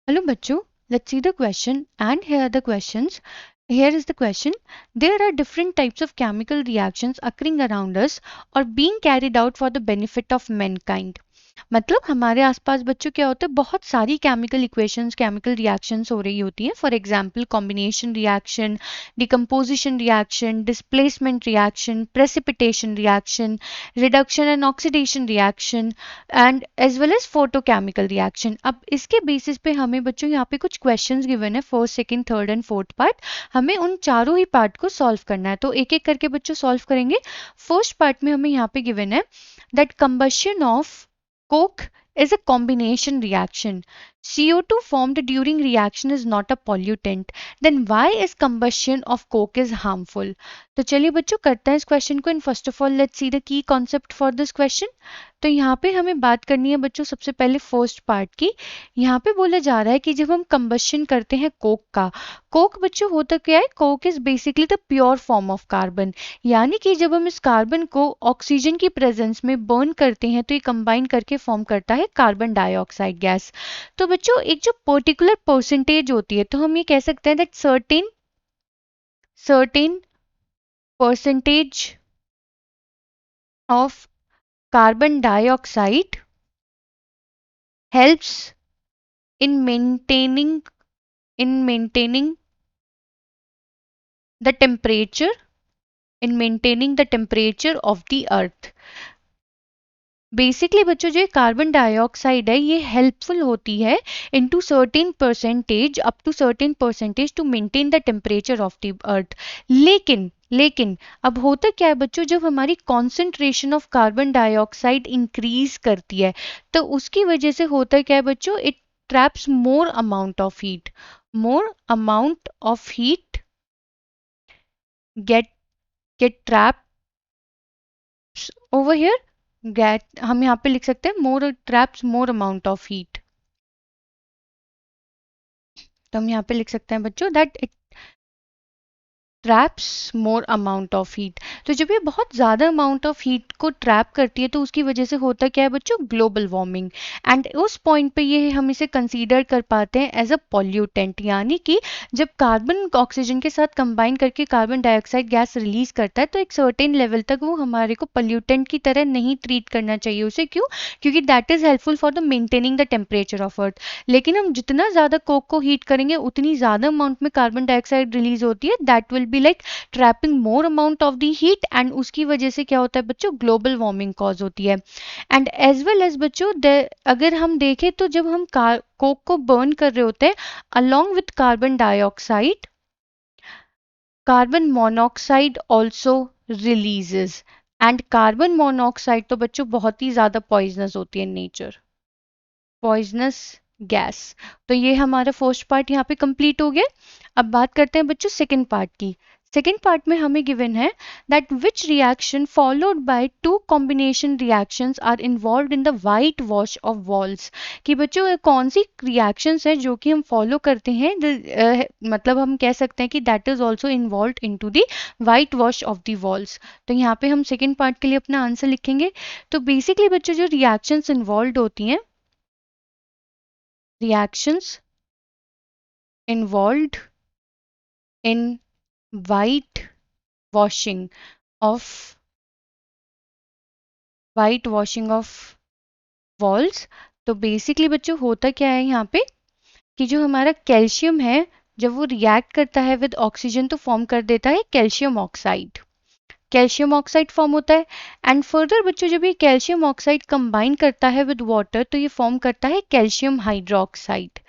Hello bachcho, let's see the question and here are the questions. Here is the question. There are different types of chemical reactions occurring around us or being carried out for the benefit of mankind. मतलब हमारे आसपास बच्चों क्या होता है, बहुत सारी chemical equations chemical reactions हो रही होती हैं. For example combination reaction, decomposition reaction, displacement reaction, precipitation reaction, reduction and oxidation reaction and as well as photochemical reaction. अब इसके बेसिस पे हमें बच्चों यहाँ पे कुछ क्वेश्चंस गिवन है, first second third and fourth part. हमें उन चारों ही पार्ट को सॉल्व करना है, तो एक एक करके बच्चों सॉल्व करेंगे. फर्स्ट पार्ट में हमें यहाँ पे गिवन है that combustion of coke is a combination reaction. CO2 formed during reaction is not a pollutant. Then why is combustion of coke is harmful? तो चलिए बच्चों करते हैं इस क्वेश्चन को. And first of all let's see the key concept for this question. तो यहाँ पे हमें बात करनी है बच्चों सबसे पहले फर्स्ट पार्ट की. यहाँ पे बोला जा रहा है कि जब हम कंबशन करते हैं कोक का, कोक बच्चों होता क्या है, Coke is basically the pure form of carbon. यानी कि जब हम इस कार्बन को ऑक्सीजन की प्रेजेंस में बर्न करते हैं तो ये कंबाइन करके फॉर्म करता है कार्बन डाइऑक्साइड गैस. तो बच्चों एक जो पर्टिकुलर परसेंटेज होती है, तो हम ये कह सकते हैं that certain percentage of carbon dioxide helps in maintaining the temperature of the earth. Basically बच्चों जो कार्बन डाइऑक्साइड है ये हेल्पफुल होती है into certain percentage up to certain percentage to maintain the temperature of the earth. लेकिन अब होता क्या है बच्चों, जब हमारी concentration of carbon dioxide increase करती है तो उसकी वजह से होता क्या है बच्चों, it traps more amount of heat get trapped over here. हम यहाँ पे लिख सकते हैं more traps more amount of heat. तो हम यहाँ पे लिख सकते हैं बच्चों that it traps more amount of heat. तो जब ये बहुत ज़्यादा अमाउंट ऑफ हीट को ट्रैप करती है तो उसकी वजह से होता क्या है बच्चों, ग्लोबल वार्मिंग. एंड उस पॉइंट पे ये हम इसे कंसीडर कर पाते हैं एज अ पॉल्यूटेंट. यानी कि जब कार्बन ऑक्सीजन के साथ कंबाइन करके कार्बन डाइऑक्साइड गैस रिलीज करता है तो एक सर्टेन लेवल तक वो हमारे को पॉल्यूटेंट की तरह नहीं ट्रीट करना चाहिए उसे. क्यों? क्योंकि that is helpful for the maintaining the temperature of earth. लेकिन हम जितना ज़्यादा कोक को हीट करेंगे उतनी ज़्यादा अमाउंट में कार्बन डाइऑक्साइड रिलीज होती है, that will be like trapping more amount of the heat and उसकी वजह से क्या होता है बच्चों, ग्लोबल वार्मिंग कॉज होती है. एंड एज वेल एज बच्चों अगर हम देखें तो जब हम कोक को बर्न कर रहे होते हैं along with carbon dioxide, carbon monoxide also releases. And carbon monoxide तो बच्चों बहुत ही ज्यादा पॉइजनस होती है नेचर, पॉइजनस गैस. तो ये हमारा फर्स्ट पार्ट यहाँ पे कंप्लीट हो गया. अब बात करते हैं बच्चों सेकंड पार्ट की. सेकेंड पार्ट में हमें गिवन है that which reaction followed by two combination reactions are involve in the whitewash of walls. कि बच्चों कौन सी रिएक्शंस है जो कि हम फॉलो करते हैं, मतलब हम कह सकते हैं कि that is also involve into the whitewash of the walls. तो यहाँ पे हम सेकेंड पार्ट के लिए अपना आंसर लिखेंगे. तो बेसिकली बच्चों जो रिएक्शंस इन्वॉल्व होती हैं, reactions involved in white washing of walls. तो बेसिकली बच्चों होता क्या है यहाँ पे कि जो हमारा कैल्शियम है जब वो रिएक्ट करता है विद ऑक्सीजन तो फॉर्म कर देता है कैल्शियम ऑक्साइड फॉर्म होता है. एंड फर्दर बच्चों जब ये कैल्शियम ऑक्साइड कंबाइन करता है विद वाटर तो ये फॉर्म करता है कैल्शियम हाइड्रोक्साइड.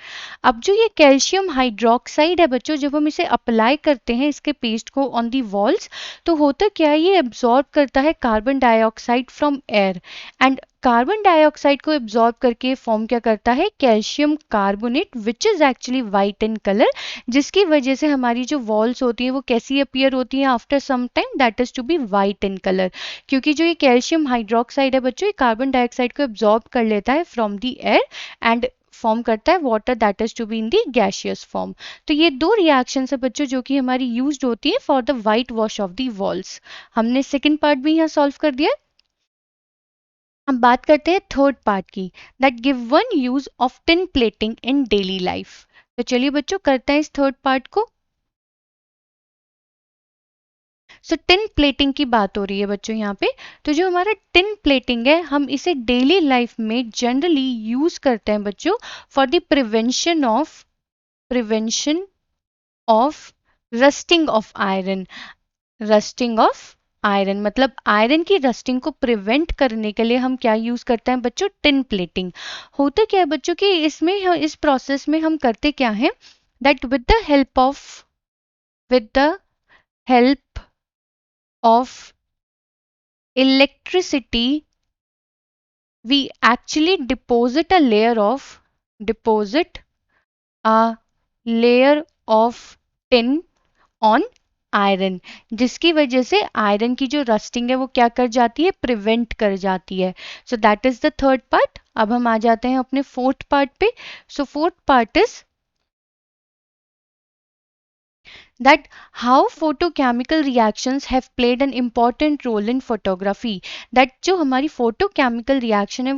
अब जो ये कैल्शियम हाइड्रोक्साइड है बच्चों, जब हम इसे अप्लाई करते हैं इसके पेस्ट को ऑन दी वॉल्स तो होता क्या है, ये एब्जॉर्ब करता है carbon dioxide from air. And carbon dioxide को एब्जॉर्ब करके फॉर्म क्या करता है, calcium carbonate which is actually white in colour. जिसकी वजह से हमारी जो वॉल्स होती हैं वो कैसी अपीयर होती हैं after some time, that is to be white in colour. क्योंकि जो ये कैल्शियम हाइड्रोक्साइड है बच्चों, ये कार्बन डाइऑक्साइड को एब्जॉर्ब कर लेता है from the air and form करता है water that is to be in the gaseous form. तो ये दो रिएक्शन है बच्चों जो कि हमारी यूज्ड होती है for the whitewash of the walls. हमने सेकेंड पार्ट भी यहाँ सॉल्व कर दिया. हम बात करते हैं थर्ड पार्ट की, that give one use of tin plating in daily life. तो चलिए बच्चों करते हैं इस थर्ड पार्ट को। सो टिन प्लेटिंग की बात हो रही है बच्चों यहाँ पे। तो जो हमारा टिन प्लेटिंग है हम इसे डेली लाइफ में जनरली यूज करते हैं बच्चों for the prevention of rusting of iron. Rusting of iron मतलब आयरन की रस्टिंग को प्रिवेंट करने के लिए हम क्या यूज करते हैं बच्चों, टिन प्लेटिंग। होता क्या है बच्चों कि इसमें इस प्रोसेस में हम करते क्या है, that with the help of electricity we actually deposit a layer of tin on iron, जिसकी वजह से आयरन की जो रस्टिंग है वो क्या कर जाती है, प्रिवेंट कर जाती है। So that is the third part. अब हम आ जाते हैं अपने फोर्थ पार्ट पे। So fourth part is that how photochemical reactions have played an important role in photography। that जो हमारी photochemical reaction है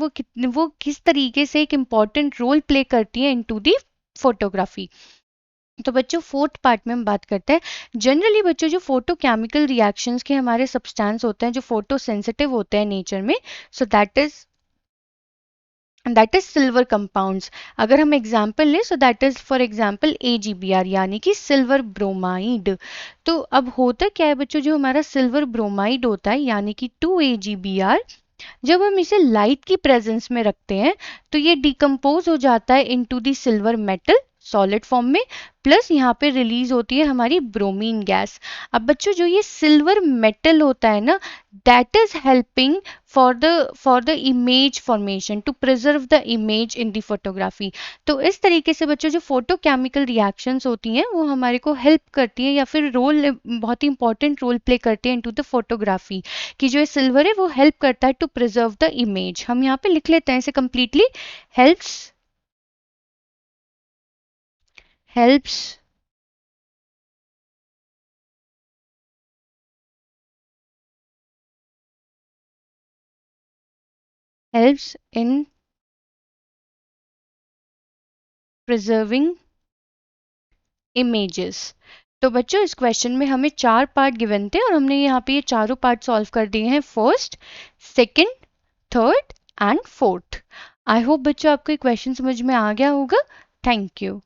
वो किस तरीके से एक important role play करती है into the photography। तो बच्चों फोर्थ पार्ट में हम बात करते हैं जनरली बच्चों जो फोटोकेमिकल रिएक्शंस के हमारे सब्सटेंस होते हैं जो फोटो सेंसिटिव होते हैं नेचर में, सो दैट इज सिल्वर कंपाउंड्स। अगर हम एग्जाम्पल लें सो that is for example AgBr यानी कि सिल्वर ब्रोमाइड। तो अब होता क्या है बच्चों, जो हमारा सिल्वर ब्रोमाइड होता है यानी कि 2AgBr, जब हम इसे लाइट की प्रेजेंस में रखते हैं तो ये डिकम्पोज हो जाता है into the silver metal solid form में, प्लस यहाँ पे रिलीज होती है हमारी ब्रोमीन गैस। अब बच्चों जो ये सिल्वर मेटल होता है ना, that is helping for the image formation, to preserve the image in the photography. तो इस तरीके से बच्चों जो फोटोकेमिकल रिएक्शंस होती हैं वो हमारे को हेल्प करती हैं या फिर रोल बहुत ही इंपॉर्टेंट रोल प्ले करती है इनटू द फोटोग्राफी, कि जो सिल्वर है वो हेल्प करता है टू प्रिजर्व द इमेज। हम यहाँ पे लिख लेते हैं इसे completely, helps helps helps in preserving images. तो बच्चों इस क्वेश्चन में हमें 4 पार्ट गिवन थे और हमने यहाँ पे ये चारों पार्ट सॉल्व कर दिए हैं, first, second, third and fourth. I hope बच्चों आपको ये क्वेश्चन समझ में आ गया होगा। Thank you.